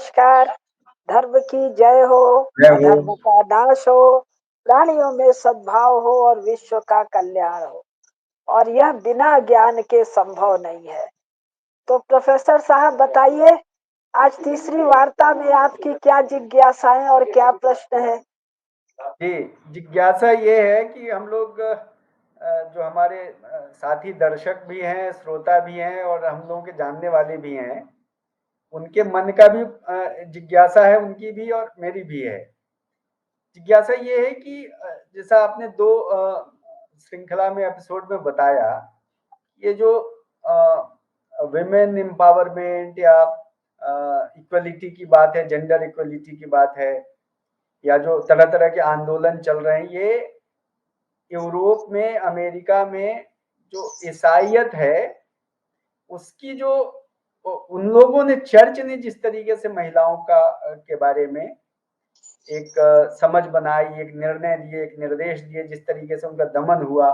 नमस्कार। धर्म की जय हो, जय हो। अधर्म का नाश हो, प्राणियों में सद्भाव हो और विश्व का कल्याण हो। और यह बिना ज्ञान के संभव नहीं है। तो प्रोफेसर साहब बताइए, आज तीसरी वार्ता में आपकी क्या जिज्ञासाएं और क्या प्रश्न है? जी, जिज्ञासा ये है कि हम लोग जो हमारे साथी दर्शक भी हैं, श्रोता भी हैं और हम लोगों के जानने वाले भी हैं, उनके मन का भी जिज्ञासा है, उनकी भी और मेरी भी है। जिज्ञासा ये है कि जैसा आपने 2 श्रृंखला में एपिसोड में बताया, ये जो विमेन एम्पावरमेंट या इक्वलिटी की बात है, जेंडर इक्वलिटी की बात है, या जो तरह-तरह के आंदोलन चल रहे हैं, ये यूरोप में, अमेरिका में जो ईसाईयत है, उसकी जो उन लोगों ने, चर्च ने जिस तरीके से महिलाओं का के बारे में एक समझ बनाई, एक निर्णय दिए, एक निर्देश दिए, जिस तरीके से उनका दमन हुआ,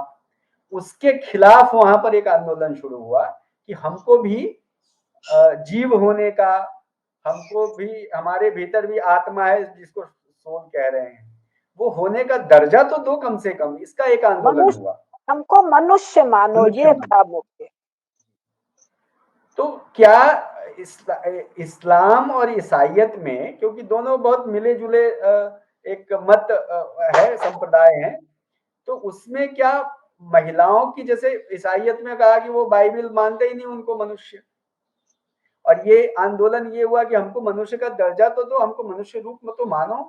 उसके खिलाफ वहां पर एक आंदोलन शुरू हुआ कि हमको भी जीव होने का, हमको भी, हमारे भीतर भी आत्मा है जिसको सोल कह रहे हैं, वो होने का दर्जा तो दो कम से कम, इसका एक आंदोलन मनुष्य, हुआ। हमको मनुष्य मानो, मनुष्य ये मान, था मुख्य। तो क्या इस्लाम और ईसाइयत में, क्योंकि दोनों बहुत मिले जुले एक मत है, संप्रदाय है, तो उसमें क्या महिलाओं की, जैसे ईसाइयत में कहा कि वो बाइबल मानते ही नहीं, उनको मनुष्य, और ये आंदोलन ये हुआ कि हमको मनुष्य का दर्जा तो दो, हमको मनुष्य रूप में तो मानो।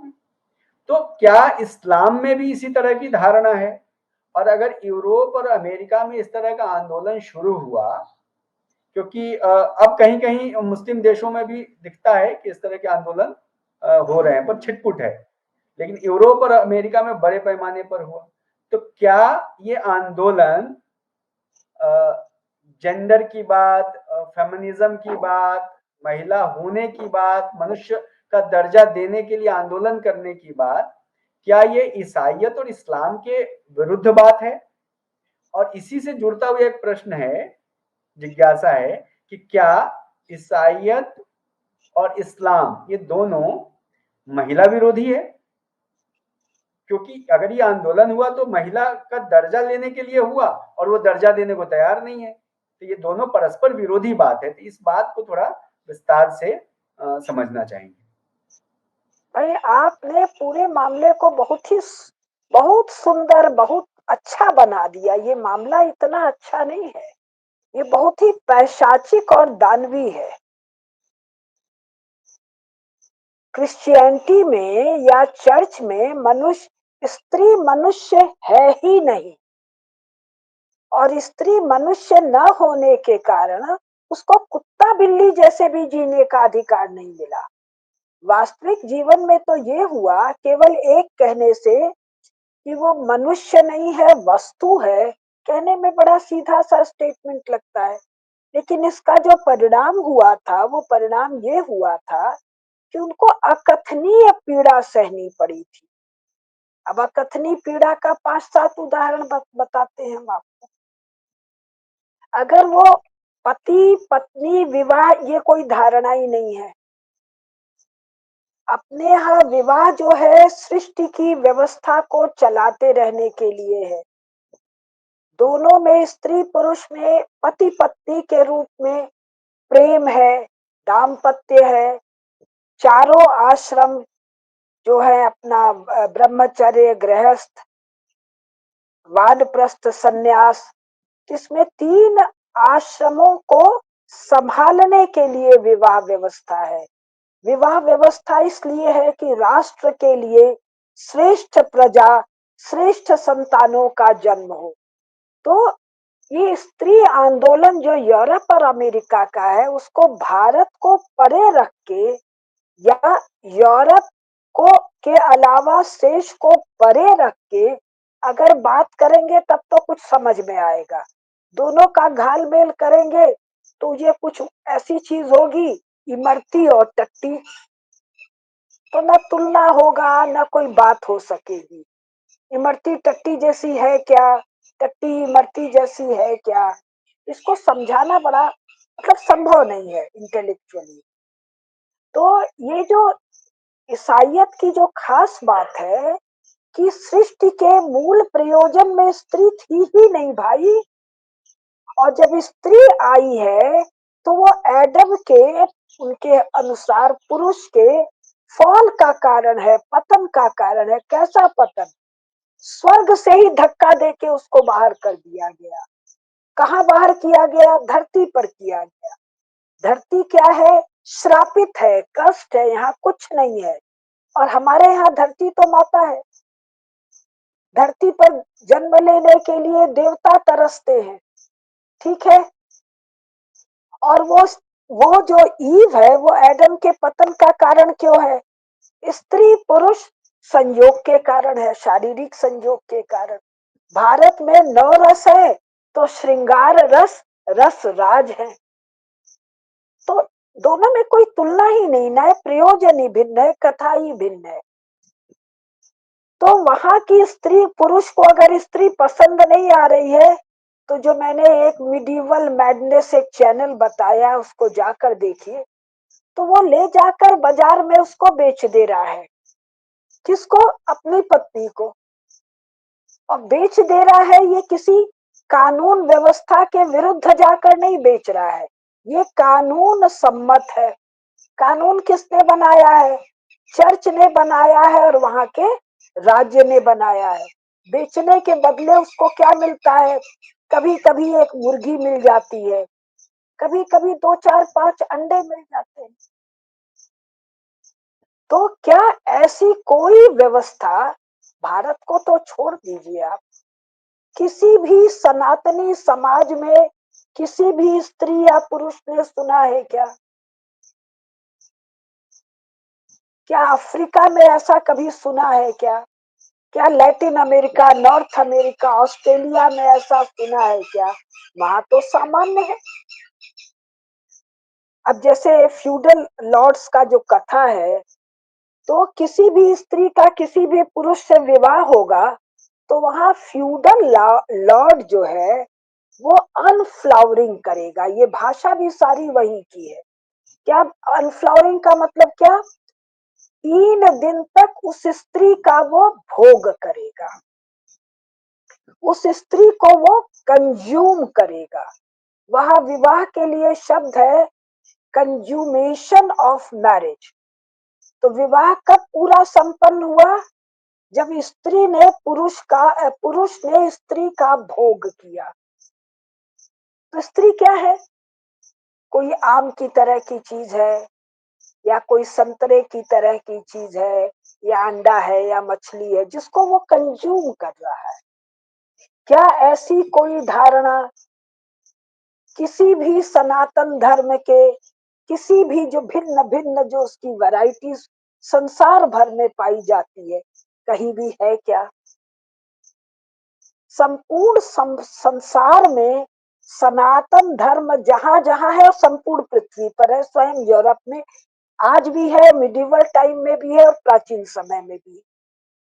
तो क्या इस्लाम में भी इसी तरह की धारणा है? और अगर यूरोप और अमेरिका में इस तरह का आंदोलन शुरू हुआ, क्योंकि अब कहीं-कहीं मुस्लिम देशों में भी दिखता है कि इस तरह के आंदोलन हो रहे हैं, पर छिटपुट है, लेकिन यूरोप और अमेरिका में बड़े पैमाने पर हुआ। तो क्या ये आंदोलन जेंडर की बात, फेमिनिज्म की बात, महिला होने की बात, मनुष्य का दर्जा देने के लिए आंदोलन करने की बात, क्या ये ईसाइयत और इस्लाम के विरुद्ध बात है? और इसी से जुड़ता हुआ एक प्रश्न है, जिज्ञासा है कि क्या ईसाइयत और इस्लाम ये दोनों महिला विरोधी है? क्योंकि अगर ये आंदोलन हुआ तो महिला का दर्जा लेने के लिए हुआ और वो दर्जा देने को तैयार नहीं है, तो ये दोनों परस्पर विरोधी बात है। तो इस बात को थोड़ा विस्तार से समझना चाहेंगे। अरे, आपने पूरे मामले को बहुत सुंदर, बहुत अच्छा बना दिया। ये मामला इतना अच्छा नहीं है, ये बहुत ही पैशाचिक और दानवी है। क्रिश्चियनिटी में या चर्च में मनुष्य, स्त्री मनुष्य है ही नहीं, और स्त्री मनुष्य न होने के कारण उसको कुत्ता बिल्ली जैसे भी जीने का अधिकार नहीं मिला। वास्तविक जीवन में तो ये हुआ केवल एक कहने से कि वो मनुष्य नहीं है, वस्तु है। कहने में बड़ा सीधा सा स्टेटमेंट लगता है, लेकिन इसका जो परिणाम हुआ था, वो परिणाम ये हुआ था कि उनको अकथनीय पीड़ा सहनी पड़ी थी। अब अकथनीय पीड़ा का 5-7 उदाहरण बताते हैं हम आपको। अगर वो पति पत्नी विवाह, ये कोई धारणा ही नहीं है। अपने यहाँ विवाह जो है सृष्टि की व्यवस्था को चलाते रहने के लिए है। दोनों में, स्त्री पुरुष में पति पत्नी के रूप में प्रेम है, दाम्पत्य है, चारों आश्रम जो है अपना ब्रह्मचर्य, गृहस्थ, वानप्रस्थ, सन्यास, इसमें 3 आश्रमों को संभालने के लिए विवाह व्यवस्था है। विवाह व्यवस्था इसलिए है कि राष्ट्र के लिए श्रेष्ठ प्रजा, श्रेष्ठ संतानों का जन्म हो। तो ये स्त्री आंदोलन जो यूरोप और अमेरिका का है, उसको भारत को परे रख के, या यूरोप को के अलावा शेष को परे रख के अगर बात करेंगे तब तो कुछ समझ में आएगा। दोनों का घालमेल करेंगे तो ये कुछ ऐसी चीज होगी, इमरती और टट्टी, तो न तुलना होगा न कोई बात हो सकेगी। इमरती टट्टी जैसी है क्या? टट्टी इमरती जैसी है क्या? इसको समझाना बड़ा, मतलब संभव नहीं है इंटेलेक्चुअली। तो ये जो ईसाइयत की जो खास बात है कि सृष्टि के मूल प्रयोजन में स्त्री थी ही नहीं भाई, और जब स्त्री आई है तो वो एडम के, उनके अनुसार पुरुष के फॉल का कारण है, पतन का कारण है। कैसा पतन? स्वर्ग से ही धक्का देके उसको बाहर कर दिया गया। कहाँ बाहर किया गया? धरती पर किया गया। धरती क्या है? श्रापित है, कष्ट है, यहाँ कुछ नहीं है। और हमारे यहाँ धरती तो माता है। धरती पर जन्म लेने के लिए देवता तरसते हैं, ठीक है। और वो जो ईव है वो एडम के पतन का कारण क्यों है? स्त्री पुरुष संयोग के कारण है, शारीरिक संयोग के कारण। भारत में 9 रस है तो श्रृंगार रस रस राज है। तो दोनों में कोई तुलना ही नहीं, ना प्रयोजन ही भिन्न है, कथा ही भिन्न है। तो वहां की स्त्री पुरुष को अगर स्त्री पसंद नहीं आ रही है तो जो मैंने एक मिडिवल मैडनेस एक चैनल बताया उसको जाकर देखिए, तो वो ले जाकर बाजार में उसको बेच दे रहा है। किसको? अपनी पत्नी को। और बेच दे रहा है ये किसी कानून व्यवस्था के विरुद्ध जाकर नहीं बेच रहा है, ये कानून सम्मत है। कानून किसने बनाया है? चर्च ने बनाया है और वहां के राज्य ने बनाया है। बेचने के बदले उसको क्या मिलता है? कभी कभी एक मुर्गी मिल जाती है, कभी कभी 2 4 5 अंडे मिल जाते हैं। तो क्या ऐसी कोई व्यवस्था, भारत को तो छोड़ दीजिए आप, किसी भी सनातनी समाज में किसी भी स्त्री या पुरुष ने सुना है क्या? क्या अफ्रीका में ऐसा कभी सुना है क्या? क्या Latin America, north America, Australia में ऐसा सुना है क्या? वहां तो सामान्य है। अब जैसे फ्यूडल लॉर्ड्स का जो कथा है, तो किसी भी स्त्री का किसी भी पुरुष से विवाह होगा तो वहां फ्यूडल लॉर्ड जो है वो अनफ्लावरिंग करेगा। ये भाषा भी सारी वही की है। क्या अनफ्लावरिंग का मतलब? क्या 3 दिन तक उस स्त्री का वो भोग करेगा, उस स्त्री को वो कंज्यूम करेगा। वहां विवाह के लिए शब्द है कंज्यूमेशन ऑफ मैरिज। तो विवाह कब पूरा संपन्न हुआ? जब स्त्री ने पुरुष ने स्त्री का भोग किया। तो स्त्री क्या है? कोई आम की तरह की चीज है, या कोई संतरे की तरह की चीज है, या अंडा है, या मछली है जिसको वो कंज्यूम कर रहा है। क्या ऐसी कोई धारणा किसी भी सनातन धर्म के किसी भी जो भिन्न भिन्न जो उसकी वैरायटीज संसार भर में पाई जाती है, कहीं भी है क्या? संपूर्ण संसार में सनातन धर्म जहां जहां है, संपूर्ण पृथ्वी पर है, स्वयं यूरोप में आज भी है, मिडिवल टाइम में भी है और प्राचीन समय में भी।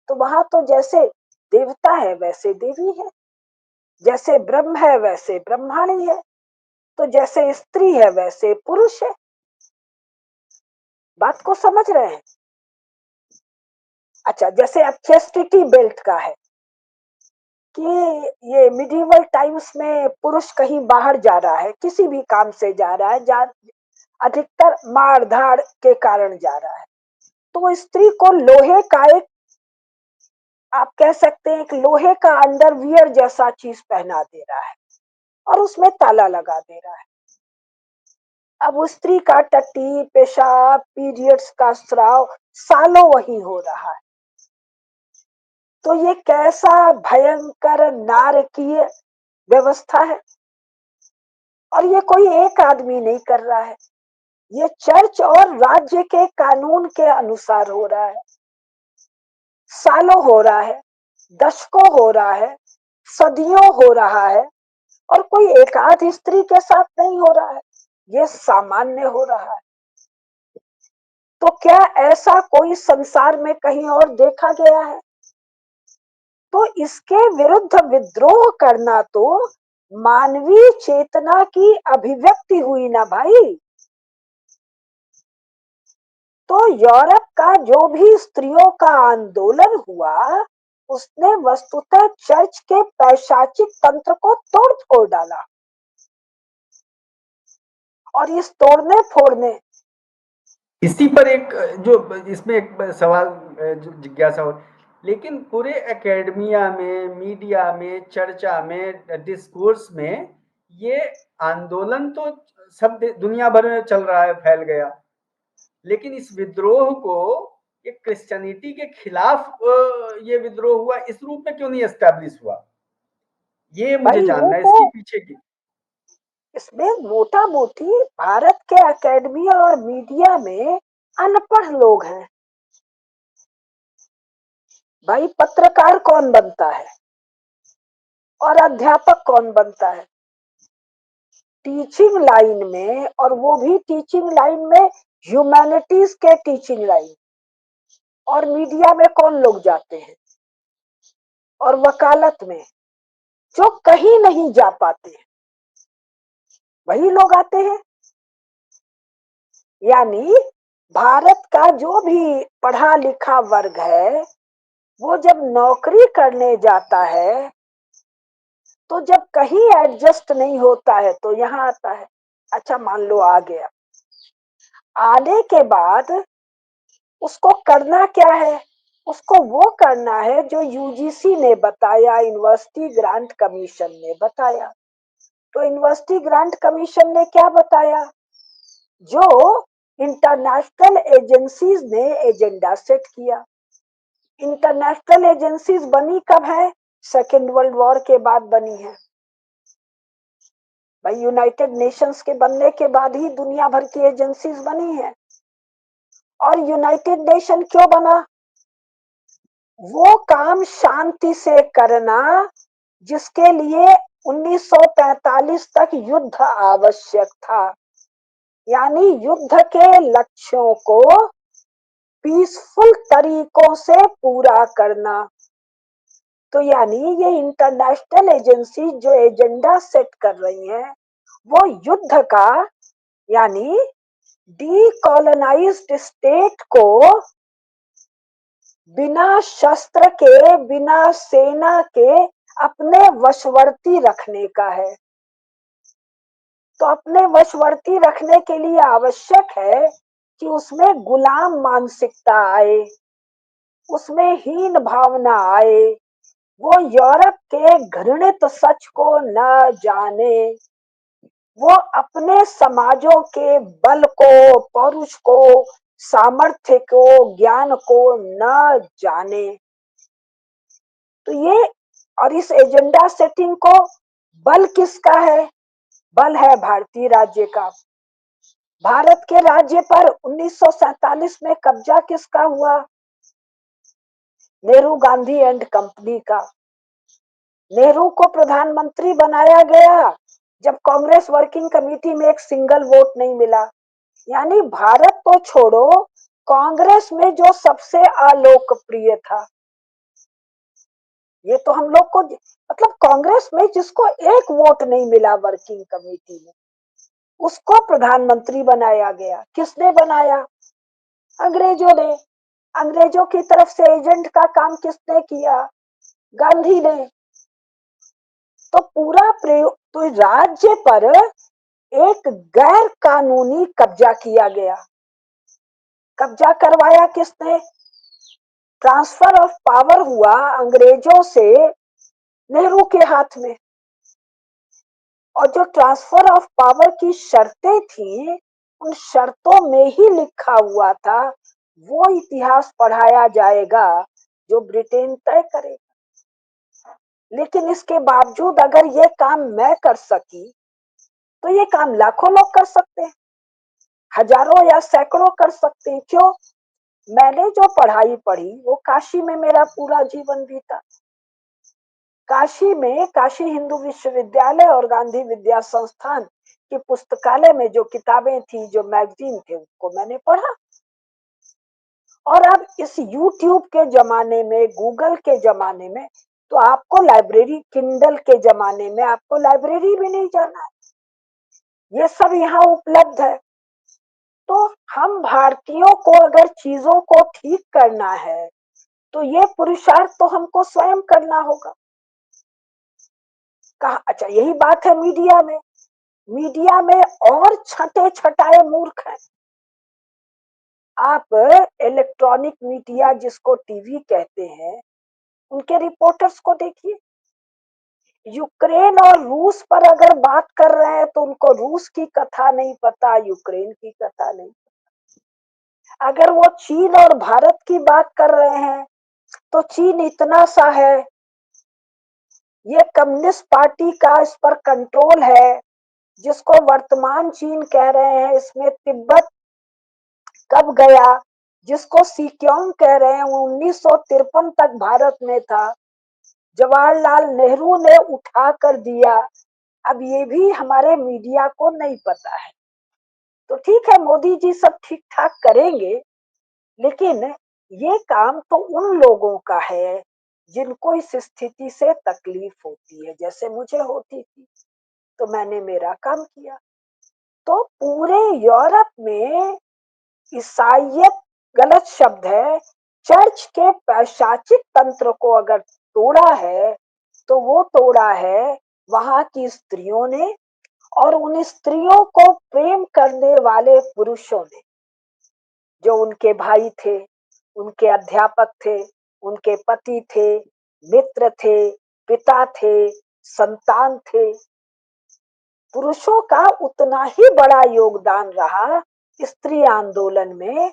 तो वहां तो जैसे देवता है वैसे देवी है, जैसे ब्रह्म है वैसे ब्रह्माणी है, तो जैसे स्त्री है वैसे पुरुष है। बात को समझ रहे हैं? अच्छा, जैसे अब चेस्टिटी बेल्ट का है कि ये मिडिवल टाइम्स में पुरुष कहीं बाहर जा रहा है, किसी भी काम से जा रहा है, अधिकतर मार धाड़ के कारण जा रहा है, तो वो स्त्री को लोहे का एक, आप कह सकते हैं एक लोहे का अंडरवियर जैसा चीज पहना दे रहा है और उसमें ताला लगा दे रहा है। अब उस स्त्री का टट्टी, पेशाब, पीरियड्स का स्राव सालों वही हो रहा है। तो ये कैसा भयंकर नारकीय व्यवस्था है। और ये कोई एक आदमी नहीं कर रहा है, ये चर्च और राज्य के कानून के अनुसार हो रहा है। सालों हो रहा है, दशकों हो रहा है, सदियों हो रहा है, और कोई एक आध स्त्री के साथ नहीं हो रहा है, ये सामान्य हो रहा है। तो क्या ऐसा कोई संसार में कहीं और देखा गया है? तो इसके विरुद्ध विद्रोह करना तो मानवीय चेतना की अभिव्यक्ति हुई ना भाई। तो यूरोप का जो भी स्त्रियों का आंदोलन हुआ, उसने वस्तुतः चर्च के पैशाचिक तंत्र को तोड़ फोड़ डाला। और इस तोड़ने फोड़ने, इसी पर एक जो इसमें एक सवाल जो जिज्ञासा हो, लेकिन पूरे एकेडमिया में, मीडिया में, चर्चा में, डिस्कोर्स में ये आंदोलन तो सब दुनिया भर में चल रहा है, फैल गया, लेकिन इस विद्रोह को ये क्रिश्चियनिटी के खिलाफ ये विद्रोह हुआ, इस रूप में क्यों नहीं एस्टैब्लिश हुआ? ये मुझे भाई जानना है वो इसकी पीछे की। इसमें मोटा मोटी भारत के एकेडमिया और मीडिया में अनपढ़ लोग हैं। भाई पत्रकार कौन बनता है और अध्यापक कौन बनता है? टीचिंग लाइन में, और वो भी टीचिंग लाइन में ह्यूमैनिटीज के टीचिंग लाइन, और मीडिया में कौन लोग जाते हैं? और वकालत में जो कहीं नहीं जा पाते हैं, वही लोग आते हैं। यानी भारत का जो भी पढ़ा लिखा वर्ग है, वो जब नौकरी करने जाता है, तो जब कहीं एडजस्ट नहीं होता है तो यहाँ आता है। अच्छा मान लो आ गया, आने के बाद उसको करना क्या है? उसको वो करना है जो यूजीसी ने बताया, यूनिवर्सिटी ग्रांट कमीशन ने बताया। तो यूनिवर्सिटी ग्रांट कमीशन ने क्या बताया? जो इंटरनेशनल एजेंसीज ने एजेंडा सेट किया। इंटरनेशनल एजेंसीज बनी कब है? सेकेंड वर्ल्ड वॉर के बाद बनी है। भाई यूनाइटेड नेशंस के बनने के बाद ही दुनिया भर की एजेंसीज बनी है। और यूनाइटेड नेशन क्यों बना? वो काम शांति से करना जिसके लिए 1945 तक युद्ध आवश्यक था। यानी युद्ध के लक्ष्यों को पीसफुल तरीकों से पूरा करना। तो यानी ये इंटरनेशनल एजेंसी जो एजेंडा सेट कर रही हैं, वो युद्ध का, यानी डीकॉलोनाइज्ड स्टेट को बिना शस्त्र के, बिना सेना के अपने वशवर्ती रखने का है। तो अपने वशवर्ती रखने के लिए आवश्यक है कि उसमें गुलाम मानसिकता आए, उसमें हीन भावना आए, वो यूरोप के घृणित सच को न जाने, वो अपने समाजों के बल को, पौरुष को, सामर्थ्य को, ज्ञान को न जाने। तो ये, और इस एजेंडा सेटिंग को बल किसका है? बल है भारतीय राज्य का। भारत के राज्य पर 1947 में कब्जा किसका हुआ? नेहरू गांधी एंड कंपनी का। नेहरू को प्रधानमंत्री बनाया गया जब कांग्रेस वर्किंग कमेटी में एक सिंगल वोट नहीं मिला। यानी भारत तो छोड़ो, कांग्रेस में जो सबसे अलोकप्रिय था, ये तो हम लोग को, मतलब कांग्रेस में जिसको एक वोट नहीं मिला वर्किंग कमेटी में, उसको प्रधानमंत्री बनाया गया। किसने बनाया? अंग्रेजों ने। अंग्रेजों की तरफ से एजेंट का काम किसने किया? गांधी ने। तो पूरा प्रयोग, तो राज्य पर एक गैर कानूनी कब्जा किया गया। कब्जा करवाया किसने? ट्रांसफर ऑफ पावर हुआ अंग्रेजों से नेहरू के हाथ में। और जो ट्रांसफर ऑफ पावर की शर्तें थी, उन शर्तों में ही लिखा हुआ था वो इतिहास पढ़ाया जाएगा जो ब्रिटेन तय करेगा। लेकिन इसके बावजूद अगर ये काम मैं कर सकी, तो ये काम लाखों लोग कर सकते हैं, हजारों या सैकड़ों कर सकते हैं। क्यों? मैंने जो पढ़ाई पढ़ी वो काशी में मेरा पूरा जीवन बीता। काशी में काशी हिंदू विश्वविद्यालय और गांधी विद्या संस्थान की पुस्तकालय में जो किताबें थी, जो मैगजीन थे, उनको मैंने पढ़ा। और अब इस यूट्यूब के जमाने में, गूगल के जमाने में, तो आपको लाइब्रेरी, किंडल के जमाने में आपको लाइब्रेरी भी नहीं जाना है, ये सब यहाँ उपलब्ध है। तो हम भारतीयों को अगर चीजों को ठीक करना है तो ये पुरुषार्थ तो हमको स्वयं करना होगा। कहा, अच्छा यही बात है मीडिया में। मीडिया में और छटे छटाए मूर्ख हैं। आप इलेक्ट्रॉनिक मीडिया जिसको टीवी कहते हैं, उनके रिपोर्टर्स को देखिए। यूक्रेन और रूस पर अगर बात कर रहे हैं तो उनको रूस की कथा नहीं पता, यूक्रेन की कथा नहीं। अगर वो चीन और भारत की बात कर रहे हैं तो चीन इतना सा है, ये कम्युनिस्ट पार्टी का इस पर कंट्रोल है, जिसको वर्तमान चीन कह रहे हैं। इसमें तिब्बत कब गया, जिसको सीक्योंग कह रहे हैं, वो 1953 तक भारत में था, जवाहरलाल नेहरू ने उठा कर दिया। अब ये भी हमारे मीडिया को नहीं पता है। तो ठीक है, मोदी जी सब ठीक ठाक करेंगे, लेकिन ये काम तो उन लोगों का है जिनको इस स्थिति से तकलीफ होती है, जैसे मुझे होती थी। तो मैंने मेरा काम किया। तो पूरे यूरोप में ईसाइयत गलत शब्द है, चर्च के पैशाचिक तंत्र को अगर तोड़ा है तो वो तोड़ा है वहां की स्त्रियों ने और उन स्त्रियों को प्रेम करने वाले पुरुषों ने, जो उनके भाई थे, उनके अध्यापक थे, उनके पति थे, मित्र थे, पिता थे, संतान थे। पुरुषों का उतना ही बड़ा योगदान रहा स्त्री आंदोलन में।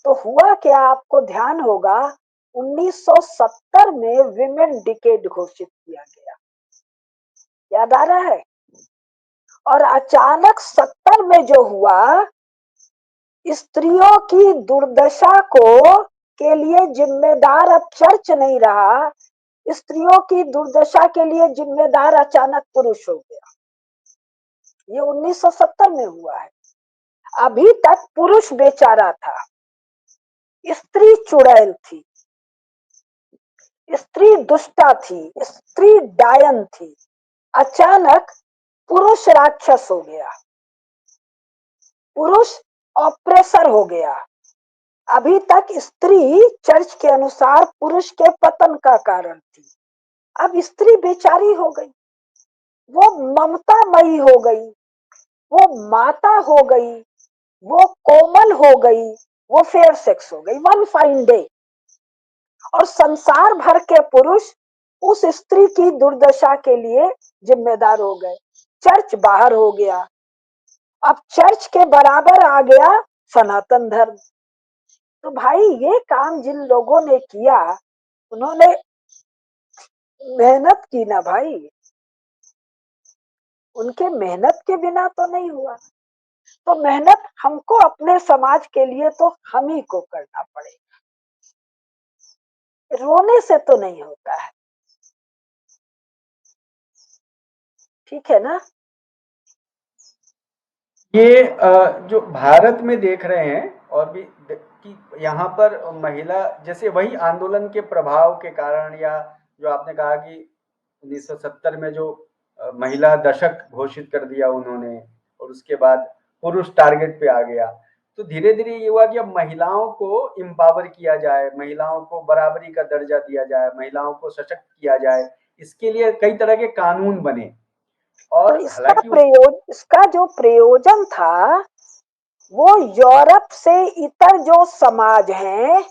तो हुआ क्या, आपको ध्यान होगा 1970 में विमेन डिकेड घोषित किया गया, याद आ रहा है? और अचानक 70 में जो हुआ, स्त्रियों की दुर्दशा को के लिए जिम्मेदार अब चर्च नहीं रहा, स्त्रियों की दुर्दशा के लिए जिम्मेदार अचानक पुरुष हो गया। ये 1970 में हुआ है। अभी तक पुरुष बेचारा था, स्त्री चुड़ैल थी, स्त्री दुष्टा थी, स्त्री डायन थी। अचानक पुरुष राक्षस हो गया, पुरुष ऑपरेसर हो गया। अभी तक स्त्री चर्च के अनुसार पुरुष के पतन का कारण थी, अब स्त्री बेचारी हो गई, वो ममतामयी हो गई, वो माता हो गई, वो कोमल हो गई, वो फेयर सेक्स हो गई वन फाइन डे। और संसार भर के पुरुष उस स्त्री की दुर्दशा के लिए जिम्मेदार हो गए। चर्च बाहर हो गया, अब चर्च के बराबर आ गया सनातन धर्म। तो भाई ये काम जिन लोगों ने किया, उन्होंने मेहनत की ना भाई, उनके मेहनत के बिना तो नहीं हुआ। तो मेहनत हमको अपने समाज के लिए तो हम ही को करना पड़ेगा, रोने से तो नहीं होता है। ठीक है ना? ये जो भारत में देख रहे हैं और भी कि यहाँ पर महिला, जैसे वही आंदोलन के प्रभाव के कारण, या जो आपने कहा कि 1970 में जो महिला दशक घोषित कर दिया उन्होंने, और उसके बाद पुरुष टारगेट पे आ गया, तो धीरे धीरे ये हुआ कि अब महिलाओं को एम्पावर किया जाए, महिलाओं को बराबरी का दर्जा दिया जाए, महिलाओं को सशक्त किया जाए। इसके लिए कई तरह के कानून बने, तो और हालांकि उस इसका जो प्रयोजन था वो यूरोप से इतर जो समाज हैं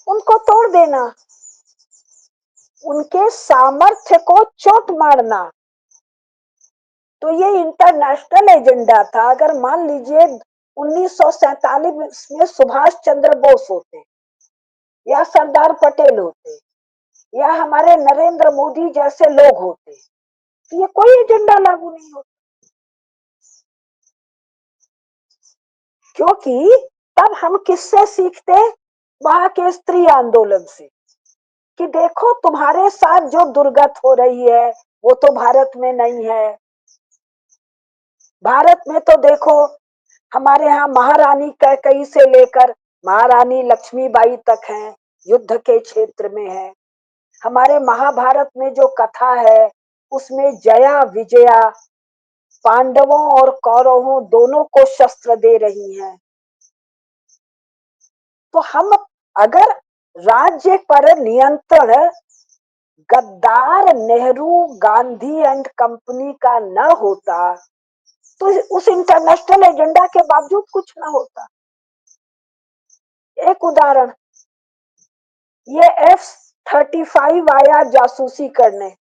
उनको तोड़ देना, उनके सामर्थ्य को चोट मारना। तो ये इंटरनेशनल एजेंडा था। अगर मान लीजिए 1947 में सुभाष चंद्र बोस होते या सरदार पटेल होते या हमारे नरेंद्र मोदी जैसे लोग होते, तो ये कोई एजेंडा लागू नहीं होता, क्योंकि तब हम किससे सीखते, वहां के स्त्री आंदोलन से, कि देखो तुम्हारे साथ जो दुर्गत हो रही है वो तो भारत में नहीं है। भारत में तो देखो हमारे यहाँ महारानी कैकई से लेकर महारानी लक्ष्मीबाई तक हैं, युद्ध के क्षेत्र में है। हमारे महाभारत में जो कथा है उसमें जया विजया पांडवों और कौरवों दोनों को शस्त्र दे रही हैं। तो हम अगर राज्य पर नियंत्रण गद्दार नेहरू गांधी एंड कंपनी का न होता तो उस इंटरनेशनल एजेंडा के बावजूद कुछ ना होता। एक उदाहरण, ये F-35 आया जासूसी करने,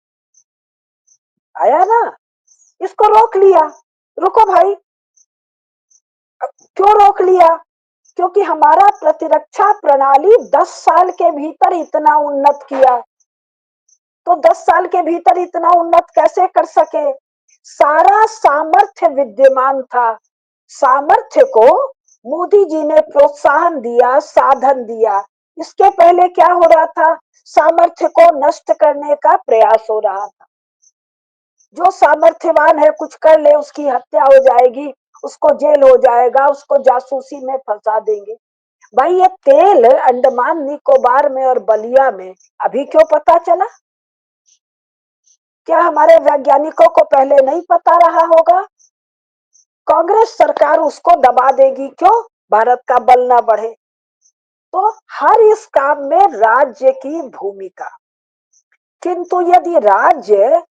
आया ना, इसको रोक लिया। रुको भाई, क्यों रोक लिया? क्योंकि हमारा प्रतिरक्षा प्रणाली 10 साल के भीतर इतना उन्नत किया। तो 10 साल के भीतर इतना उन्नत कैसे कर सके? सारा सामर्थ्य विद्यमान था। सामर्थ्य को मोदी जी ने प्रोत्साहन दिया, साधन दिया। इसके पहले क्या हो रहा था? सामर्थ्य को नष्ट करने का प्रयास हो रहा था। जो सामर्थ्यवान है कुछ कर ले, उसकी हत्या हो जाएगी, उसको जेल हो जाएगा, उसको जासूसी में फंसा देंगे। भाई ये तेल अंडमान निकोबार में और बलिया में अभी क्यों पता चला? क्या हमारे वैज्ञानिकों को पहले नहीं पता रहा होगा? कांग्रेस सरकार उसको दबा देगी, क्यों? भारत का बल ना बढ़े। तो हर इस काम में राज्य की भूमिका। किंतु यदि राज्य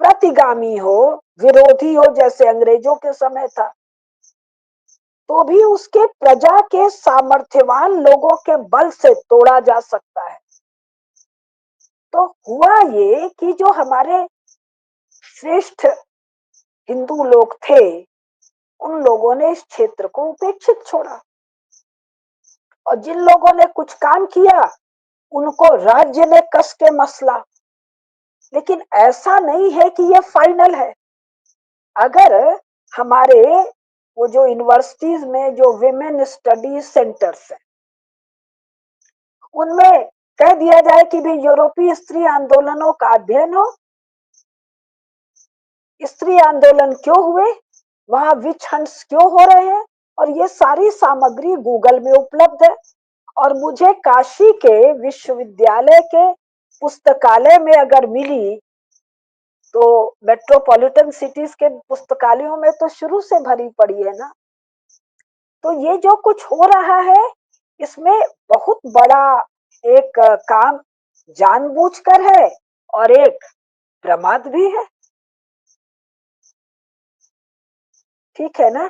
प्रतिगामी हो, विरोधी हो, जैसे अंग्रेजों के समय था, तो भी उसके प्रजा के सामर्थ्यवान लोगों के बल से तोड़ा जा सकता है। तो हुआ ये कि जो हमारे श्रेष्ठ हिंदू लोग थे, उन लोगों ने इस क्षेत्र को उपेक्षित छोड़ा, और जिन लोगों ने कुछ काम किया उनको राज्य ने कस के मसला। लेकिन ऐसा नहीं है कि ये फाइनल है। अगर हमारे वो जो यूनिवर्सिटीज में जो विमेन स्टडी सेंटर्स है, उनमें कह दिया जाए कि भी यूरोपीय स्त्री आंदोलनों का अध्ययन हो, स्त्री आंदोलन क्यों हुए, वहां विच हंट्स क्यों हो रहे हैं, और ये सारी सामग्री गूगल में उपलब्ध है। और मुझे काशी के विश्वविद्यालय के पुस्तकालय में अगर मिली, तो मेट्रोपॉलिटन सिटीज के पुस्तकालयों में तो शुरू से भरी पड़ी है ना। तो ये जो कुछ हो रहा है, इसमें बहुत बड़ा एक काम जानबूझकर है और एक प्रमाद भी है। ठीक है ना?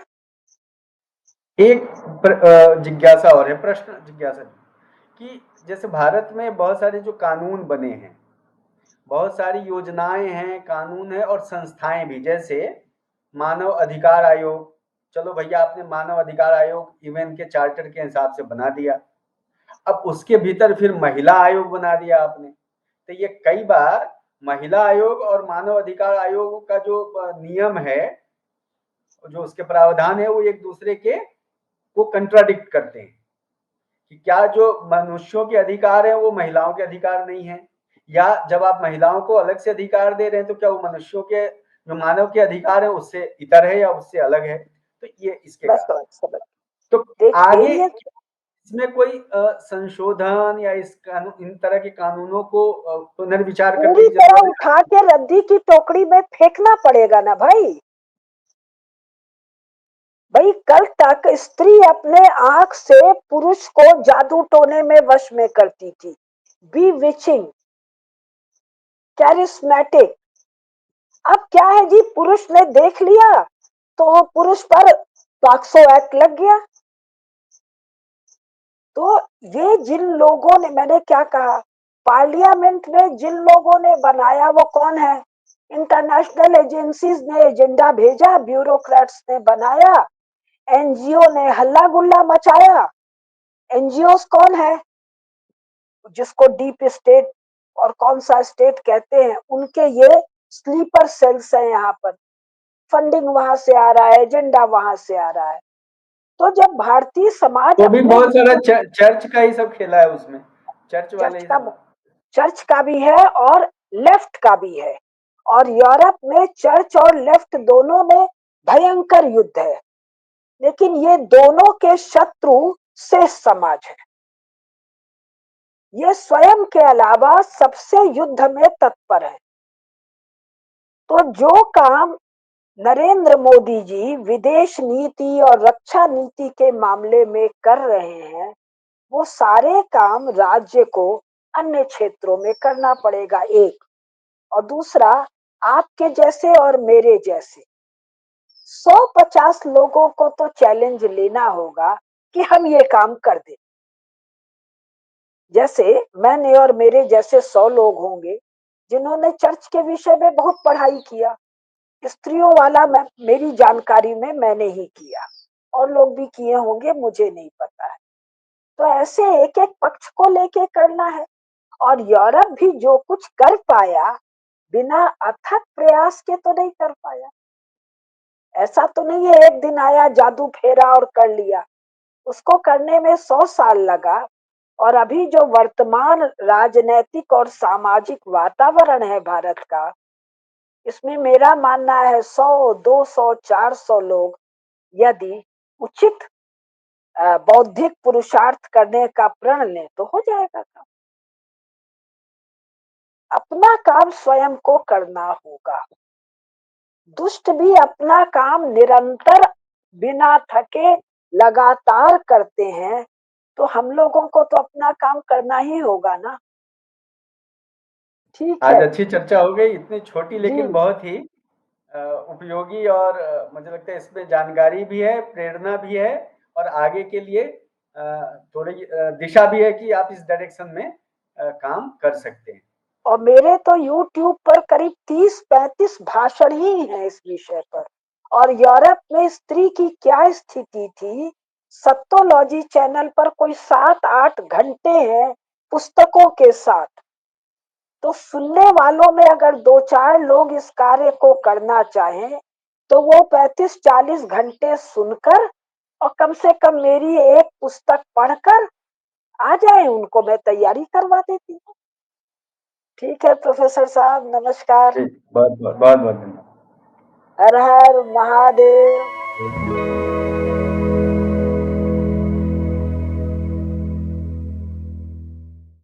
एक जिज्ञासा और है, प्रश्न जिज्ञासा कि जैसे भारत में बहुत सारे जो कानून बने हैं, बहुत सारी योजनाएं हैं, कानून है और संस्थाएं भी, जैसे मानव अधिकार आयोग। चलो भैया, आपने मानव अधिकार आयोग यूएन के चार्टर के हिसाब से बना दिया, अब उसके भीतर फिर महिला आयोग बना दिया आपने। तो ये कई बार महिला आयोग और मानव अधिकार आयोग का जो नियम है, जो उसके प्रावधान है, वो एक दूसरे के को कंट्राडिक्ट करते हैं कि क्या जो मनुष्यों के अधिकार है वो महिलाओं के अधिकार नहीं है, या जब आप महिलाओं को अलग से अधिकार दे रहे हैं तो क्या वो मनुष्यों के जो मानव के अधिकार है उससे इतर है या उससे अलग है। तो ये इसके कारण, तो आगे देखिए, इसमें कोई संशोधन या इस कानून, इन तरह के कानूनों को पुनर्विचार करने पूरी की तरह जरूरत है। उठा के रद्दी की टोकरी में फेंकना पड़ेगा ना भाई। भाई कल तक स्त्री अपने आंख से पुरुष को जादू टोने में वश में करती थी, बीविचिंग, कैरिस्मेटिक। अब क्या है जी, पुरुष ने देख लिया तो पुरुष पर पॉक्सो एक्ट लग गया। तो ये जिन लोगों ने, मैंने क्या कहा, पार्लियामेंट में जिन लोगों ने बनाया वो कौन है? इंटरनेशनल एजेंसीज ने एजेंडा भेजा, ब्यूरोक्रेट्स ने बनाया, एनजीओ ने हल्ला गुल्ला मचाया। एनजीओ कौन है? जिसको डीप स्टेट और कौन सा स्टेट कहते हैं, उनके ये स्लीपर सेल्स है। यहाँ पर फंडिंग वहां से आ रहा है, एजेंडा वहां से आ रहा है। तो जब भारतीय समाज तो भी अपने बहुत सारा चर्च का ही सब खेला है उसमें, चर्च वाले चर्च ही का सब। चर्च का भी है और लेफ्ट का भी है, और यूरोप में चर्च और लेफ्ट दोनों में भयंकर युद्ध है। लेकिन ये दोनों के शत्रु शेष समाज है। ये स्वयं के अलावा सबसे युद्ध में तत्पर है। तो जो काम नरेंद्र मोदी जी विदेश नीति और रक्षा नीति के मामले में कर रहे हैं, वो सारे काम राज्य को अन्य क्षेत्रों में करना पड़ेगा, एक। और दूसरा, आपके जैसे और मेरे जैसे 150 लोगों को तो चैलेंज लेना होगा कि हम ये काम कर दें। जैसे मैंने और मेरे जैसे 100 लोग होंगे जिन्होंने चर्च के विषय में बहुत पढ़ाई किया। स्त्रियों वाला मेरी जानकारी में मैंने ही किया, और लोग भी किए होंगे, मुझे नहीं पता है। तो ऐसे एक एक पक्ष को लेके करना है। और यूरोप भी जो कुछ कर पाया, बिना अथक प्रयास के तो नहीं कर पाया। ऐसा तो नहीं है एक दिन आया, जादू फेरा और कर लिया। उसको करने में 100 साल लगा। और अभी जो वर्तमान राजनैतिक और सामाजिक वातावरण है भारत का, इसमें मेरा मानना है 100, 200, 400 लोग यदि उचित बौद्धिक पुरुषार्थ करने का प्रण लें तो हो जाएगा काम। अपना काम स्वयं को करना होगा। दुष्ट भी अपना काम निरंतर बिना थके लगातार करते हैं, तो हम लोगों को तो अपना काम करना ही होगा ना। ठीक आज है अच्छी चर्चा हो गई, इतनी छोटी जी। लेकिन बहुत ही उपयोगी, और मुझे लगता है इसमें जानकारी भी है, प्रेरणा भी है, और आगे के लिए थोड़ी दिशा भी है कि आप इस डायरेक्शन में काम कर सकते हैं। और मेरे तो YouTube पर करीब 30-35 भाषण ही हैं इस विषय पर। और यूरोप में स्त्री की क्या स्थिति थी, सत्तोलॉजी चैनल पर कोई 7-8 घंटे हैं पुस्तकों के साथ। तो सुनने वालों में अगर 2-4 लोग इस कार्य को करना चाहें, तो वो 35-40 घंटे सुनकर और कम से कम मेरी एक पुस्तक पढ़कर आ जाए, उनको मैं तैयारी करवा देती हूँ। ठीक है प्रोफेसर साहब, नमस्कार। जी, बहुत बहुत बहुत बहुत धन्यवाद। हर हर महादेव।